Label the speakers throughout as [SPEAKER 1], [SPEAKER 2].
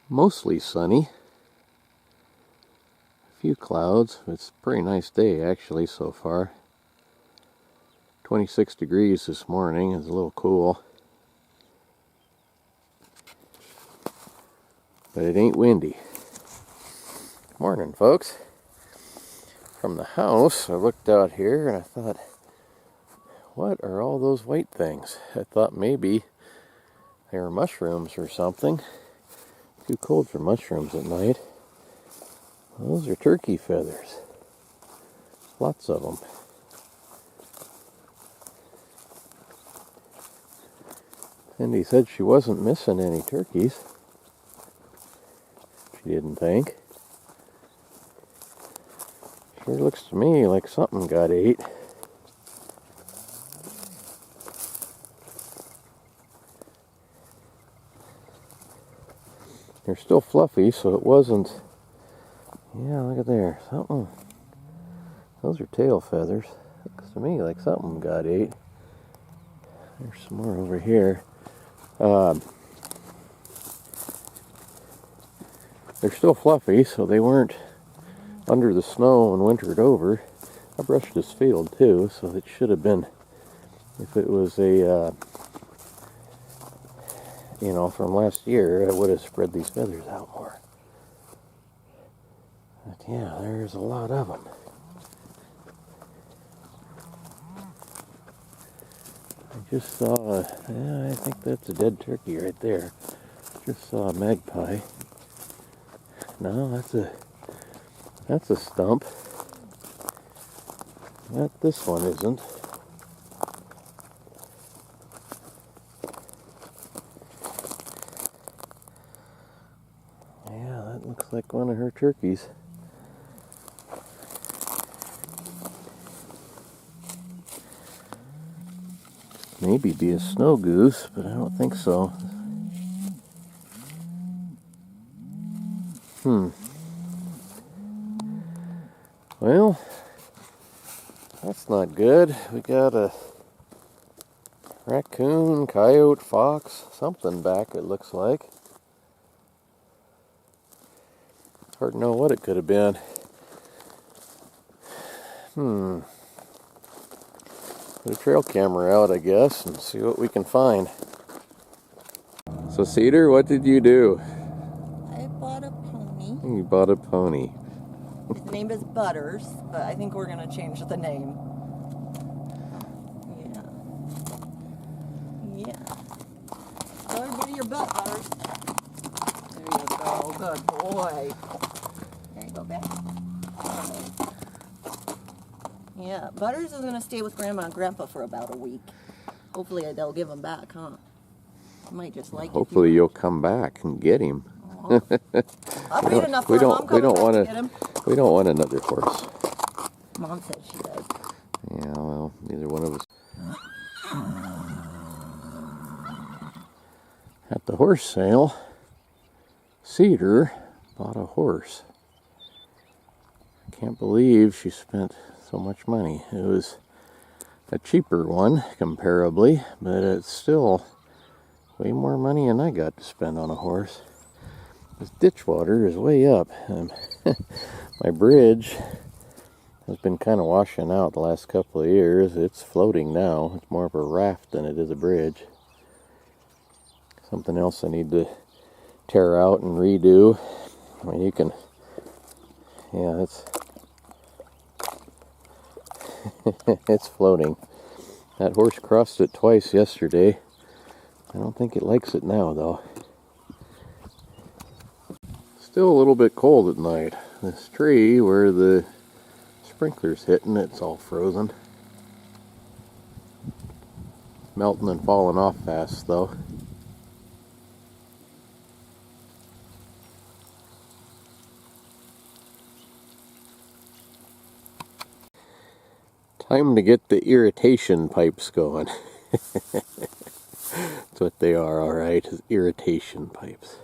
[SPEAKER 1] Mostly sunny. A few clouds. It's a pretty nice day actually so far. 26 degrees this morning. It's a little cool. But it ain't windy. Morning, folks. From the house, I looked out here and I thought, what are all those white things? I thought maybe they were mushrooms or something. Too cold for mushrooms at night. Those are turkey feathers. Lots of them. Cindy said she wasn't missing any turkeys. She didn't think. Sure looks to me like something got ate. They're still fluffy, so it wasn't... Yeah, look at there. Something... Those are tail feathers. Looks to me like something got ate. There's some more over here. They're still fluffy, so they weren't under the snow and wintered over. I brushed this field too, so it should have been, if it was a, you know, from last year, I would have spread these feathers out more. But yeah, there's a lot of them. I just saw, yeah, I think that's a dead turkey right there. Just saw a magpie. No, that's a stump. This one isn't. Yeah, that looks like one of her turkeys. Maybe be a snow goose, but I don't think so. Well, that's not good. We got a raccoon, coyote, fox, something back it looks like. Hard to know what it could have been. Put a trail camera out, I guess, and see what we can find. So Cedar, what did you do?
[SPEAKER 2] I bought a pony.
[SPEAKER 1] You bought a pony.
[SPEAKER 2] His name is Butters, but I think we're going to change the name. Yeah. Show everybody your butt, Butters. There you go. Good boy. There you go, back. Yeah, Butters is going to stay with Grandma and Grandpa for about a week. Hopefully they'll give him back, huh? I might just like
[SPEAKER 1] Hopefully you'll come back and get him.
[SPEAKER 2] I'll paid enough for him. I'm coming back to get him.
[SPEAKER 1] We don't want another horse.
[SPEAKER 2] Mom said she does.
[SPEAKER 1] Yeah, well, neither one of us. At the horse sale, Cedar bought a horse. I can't believe she spent so much money. It was a cheaper one, comparably, but it's still way more money than I got to spend on a horse. This ditch water is way up. My bridge has been kind of washing out the last couple of years. It's floating now. It's more of a raft than it is a bridge. Something else I need to tear out and redo. I mean, you can, yeah, it's floating. That horse crossed it twice yesterday. I don't think it likes it now, though. Still a little bit cold at night. This tree where the sprinkler's hitting, it's all frozen. Melting and falling off fast, though. Time to get the irrigation pipes going. That's what they are, alright, is irrigation pipes.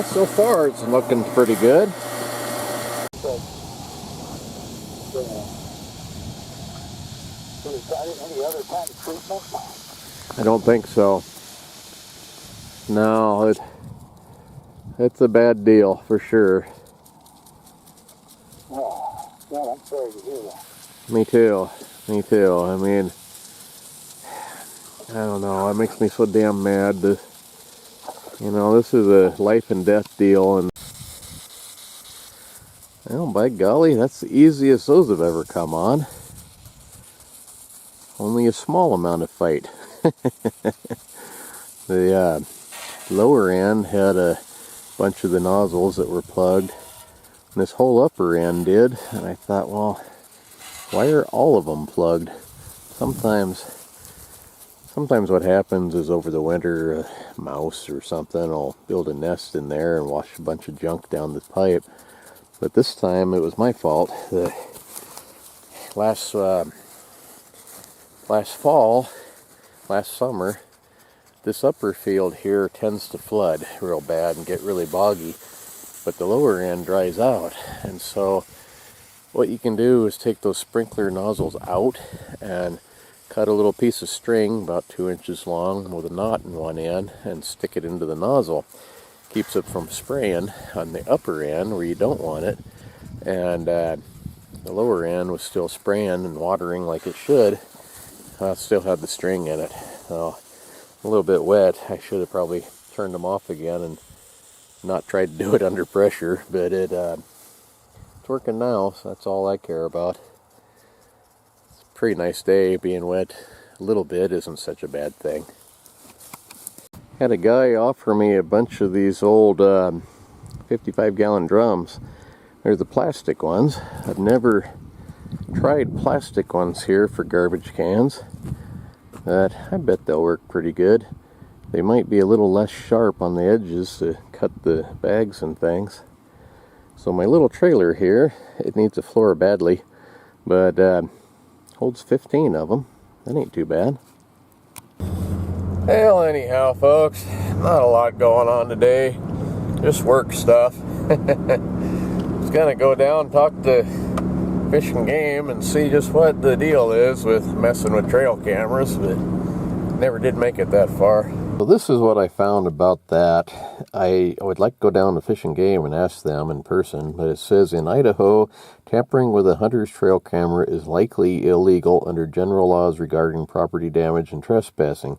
[SPEAKER 1] Well, so far it's looking pretty good.
[SPEAKER 3] Any other kind of treatment?
[SPEAKER 1] I don't think so. No, it's a bad deal for sure.
[SPEAKER 3] Oh, well, I'm sorry to hear that.
[SPEAKER 1] Me too. Me too. I mean, I don't know. It makes me so damn mad. You know, this is a life and death deal, and well, by golly, that's the easiest those have ever come on. Only a small amount of fight. The lower end had a bunch of the nozzles that were plugged, and this whole upper end did, and I thought, well, why are all of them plugged? Sometimes what happens is over the winter, a mouse or something will build a nest in there and wash a bunch of junk down the pipe. But this time it was my fault. The last summer, this upper field here tends to flood real bad and get really boggy, but the lower end dries out. And so what you can do is take those sprinkler nozzles out and cut a little piece of string about 2 inches long with a knot in one end and stick it into the nozzle. Keeps it from spraying on the upper end where you don't want it, and the lower end was still spraying and watering like it should. Still had the string in it, so a little bit wet. I should have probably turned them off again and not tried to do it under pressure, but it's working now, so that's all I care about. It's a pretty nice day. Being wet a little bit isn't such a bad thing. Had a guy offer me a bunch of these old 55-gallon drums. They're the plastic ones. I've never tried plastic ones here for garbage cans, but I bet they'll work pretty good. They might be a little less sharp on the edges to cut the bags and things. So my little trailer here, it needs a floor badly, but holds 15 of them. That ain't too bad. Well, anyhow, folks, not a lot going on today. Just work stuff. Just gonna go down, talk to Fish and Game, and see just what the deal is with messing with trail cameras, but never did make it that far. So this is what I found about that. I would like to go down to Fish and Game and ask them in person, but it says in Idaho, tampering with a hunter's trail camera is likely illegal under general laws regarding property damage and trespassing.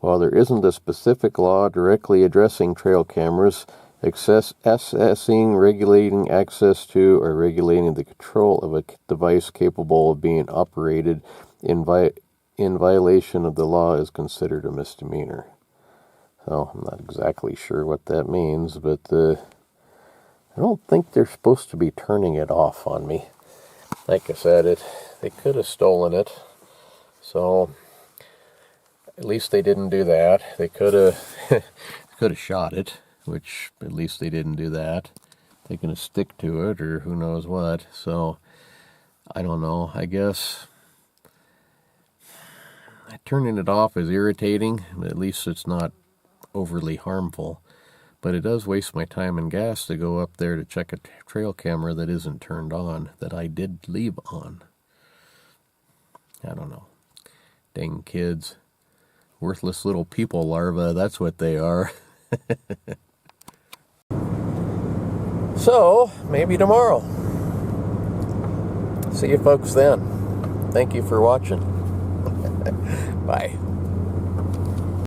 [SPEAKER 1] While there isn't a specific law directly addressing trail cameras, assessing, regulating access to, or regulating the control of a device capable of being operated in violation of the law is considered a misdemeanor. So I'm not exactly sure what that means, but I don't think they're supposed to be turning it off on me. Like I said, they could have stolen it, so at least they didn't do that. They could have shot it, which at least they didn't do that. Taking a stick to it, or who knows what. So I don't know. I guess turning it off is irritating. At least it's not overly harmful. But it does waste my time and gas to go up there to check a trail camera that isn't turned on, that I did leave on. I don't know. Dang kids. Worthless little people larvae, that's what they are. So, maybe tomorrow. See you folks then. Thank you for watching. Bye.